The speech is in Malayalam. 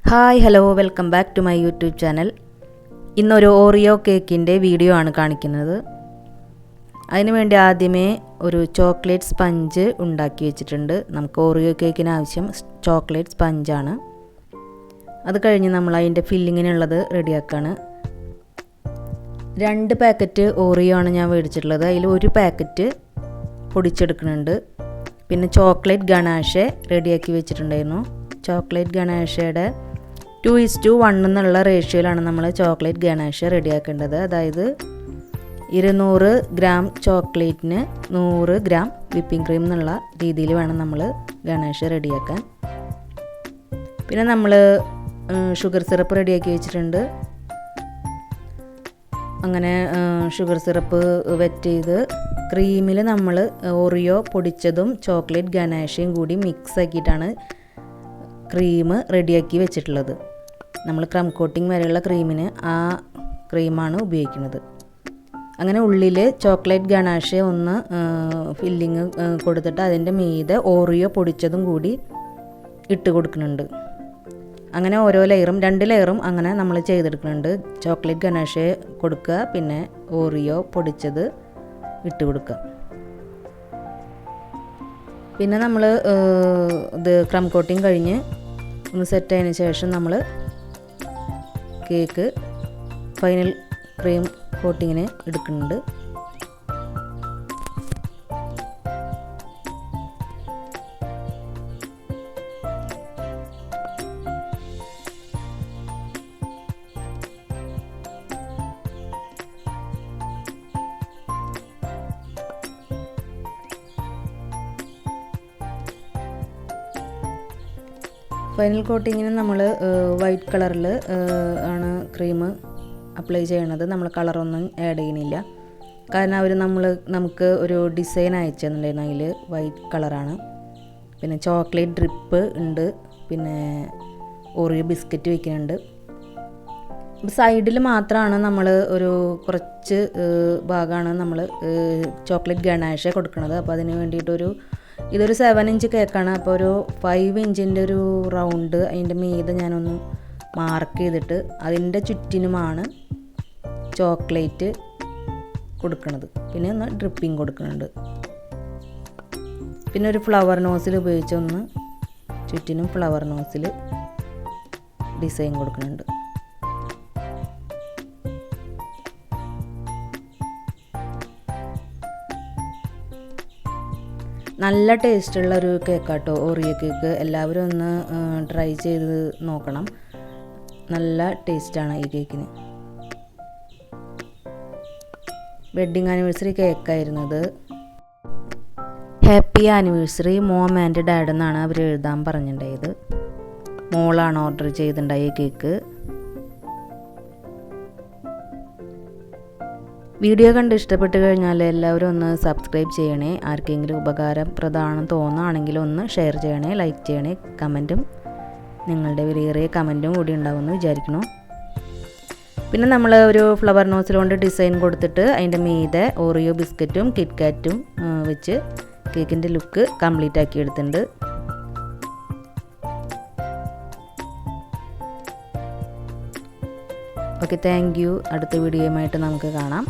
Hi hello welcome back to my YouTube channel. ഇന്നൊരു ഓറിയോ കേക്കിൻ്റെ വീഡിയോ ആണ് കാണിക്കുന്നത്. അതിനു വേണ്ടി ആദ്യമേ ഒരു ചോക്ലേറ്റ് സ്പഞ്ച് ഉണ്ടാക്കി വെച്ചിട്ടുണ്ട്. നമുക്ക് ഓറിയോ കേക്കിന് ആവശ്യം ചോക്ലേറ്റ് സ്പഞ്ചാണ്. അത് കഴിഞ്ഞ് നമ്മൾ അതിൻ്റെ ഫില്ലിങ്ങിനുള്ളത് റെഡിയാക്കാണ്. 2 പാക്കറ്റ് ഓറിയോ ആണ് ഞാൻ മേടിച്ചിട്ടുള്ളത്. അതിൽ ഒരു പാക്കറ്റ് പൊടിച്ചെടുക്കുന്നുണ്ട്. പിന്നെ ചോക്ലേറ്റ് ഗണാഷെ റെഡിയാക്കി വെച്ചിട്ടുണ്ടായിരുന്നു. ചോക്ലേറ്റ് ഗണാഷയുടെ 2:1 എന്നുള്ള റേഷ്യോയിലാണ് നമ്മൾ ചോക്ലേറ്റ് ഗണാഷ റെഡിയാക്കേണ്ടത്. അതായത് 200 ഗ്രാം ചോക്ലേറ്റിന് 100 ഗ്രാം വിപ്പിംഗ് ക്രീം എന്നുള്ള രീതിയിൽ വേണം നമ്മൾ ഗണാഷ റെഡിയാക്കാൻ. പിന്നെ നമ്മൾ ഷുഗർ സിറപ്പ് റെഡിയാക്കി വെച്ചിട്ടുണ്ട്. അങ്ങനെ ഷുഗർ സിറപ്പ് വെറ്റ് ചെയ്ത് ക്രീമിൽ നമ്മൾ ഓറിയോ പൊടിച്ചതും ചോക്ലേറ്റ് ഗനാഷയും കൂടി മിക്സ് ആക്കിയിട്ടാണ് ക്രീം റെഡിയാക്കി വെച്ചിട്ടുള്ളത്. നമ്മൾ ക്രം കോട്ടിങ് വരെയുള്ള ക്രീമിന് ആ ക്രീമാണ് ഉപയോഗിക്കുന്നത്. അങ്ങനെ ഉള്ളിൽ ചോക്ലേറ്റ് ഗണാഷെ ഒന്ന് ഫില്ലിങ് കൊടുത്തിട്ട് അതിൻ്റെ മീതെ ഓറിയോ പൊടിച്ചതും കൂടി ഇട്ട് കൊടുക്കുന്നുണ്ട്. അങ്ങനെ ഓരോ ലെയറും 2 ലെയറും അങ്ങനെ നമ്മൾ ചെയ്തെടുക്കുന്നുണ്ട്. ചോക്ലേറ്റ് ഗണാഷെ കൊടുക്കുക, പിന്നെ ഓറിയോ പൊടിച്ചത് ഇട്ട് കൊടുക്കുക. പിന്നെ നമ്മൾ ഇത് ക്രം കോട്ടിങ് കഴിഞ്ഞ് ഒന്ന് സെറ്റ് ആയതിനു ശേഷം നമ്മൾ കേക്ക് ഫൈനൽ ക്രീം കോട്ടിങ്ങിന് എടുക്കുന്നുണ്ട്. ഫൈനൽ കോട്ടിങ്ങിന് നമ്മൾ വൈറ്റ് കളറിൽ ആണ് ക്രീം അപ്ലൈ ചെയ്യണത്. നമ്മൾ കളറൊന്നും ആഡ് ചെയ്യുന്നില്ല. കാരണം അവർ നമുക്ക് ഒരു ഡിസൈൻ അയച്ചു തന്നിട്ടുണ്ടായിരുന്നു. അതിൽ വൈറ്റ് കളറാണ്. പിന്നെ ചോക്ലേറ്റ് ഡ്രിപ്പ് ഉണ്ട്. പിന്നെ ഓറിയോ ബിസ്ക്കറ്റ് വയ്ക്കുന്നുണ്ട്. സൈഡിൽ മാത്രമാണ് നമ്മൾ ഒരു കുറച്ച് ഭാഗമാണ് നമ്മൾ ചോക്ലേറ്റ് ഗണാഷ കൊടുക്കുന്നത്. അപ്പോൾ അതിന് വേണ്ടിയിട്ടൊരു ഇതൊരു 7 ഇഞ്ച് കേക്കാണ്. അപ്പോൾ ഒരു 5 ഇഞ്ചിൻ്റെ ഒരു റൗണ്ട് അതിൻ്റെ മീതെ ഞാനൊന്ന് മാർക്ക് ചെയ്തിട്ട് അതിൻ്റെ ചുറ്റിനുമാണ് ചോക്ലേറ്റ് കൊടുക്കുന്നത്. പിന്നെ ഒന്ന് ഡ്രിപ്പിങ് കൊടുക്കുന്നുണ്ട്. പിന്നെ ഒരു ഫ്ലവർ നോസിൽ ഉപയോഗിച്ചൊന്ന് ചുറ്റിനും ഫ്ലവർ നോസിൽ ഡിസൈൻ കൊടുക്കുന്നുണ്ട്. നല്ല ടേസ്റ്റുള്ള ഒരു കേക്കാട്ടോ ഓറിയോ കേക്ക്. എല്ലാവരും ഒന്ന് ട്രൈ ചെയ്ത് നോക്കണം. നല്ല ടേസ്റ്റാണ് ഈ കേക്കിന്. വെഡ്ഡിങ് ആനിവേഴ്സറി കേക്കായിരുന്നു ഇത്. Happy anniversary mom and dad എന്നാണ് അവർ എഴുതാൻ പറഞ്ഞിട്ടുണ്ടായത്. മോളാണ് ഓർഡർ ചെയ്തിട്ടുണ്ടായ കേക്ക്. വീഡിയോ കണ്ട് ഇഷ്ടപ്പെട്ട് കഴിഞ്ഞാൽ എല്ലാവരും ഒന്ന് സബ്സ്ക്രൈബ് ചെയ്യണേ. ആർക്കെങ്കിലും ഉപകാരപ്രദമാണെന്ന് തോന്നുകയാണെങ്കിൽ ഒന്ന് ഷെയർ ചെയ്യണേ, ലൈക്ക് ചെയ്യണേ. കമൻറ്റും നിങ്ങളുടെ വിലയേറിയ കമൻറ്റും കൂടി ഉണ്ടാവുമെന്ന് വിചാരിക്കുന്നു. പിന്നെ നമ്മൾ ഒരു ഫ്ലവർ നോസിൽ കൊണ്ട് ഡിസൈൻ കൊടുത്തിട്ട് അതിൻ്റെ മീതെ ഓറിയോ ബിസ്ക്കറ്റും കിറ്റ്കാറ്റും വെച്ച് കേക്കിൻ്റെ ലുക്ക് കംപ്ലീറ്റ് ആക്കി എടുത്തിട്ടുണ്ട്. Okay, thank you. അടുത്ത വീഡിയോയുമായിട്ട് നമുക്ക് കാണാം.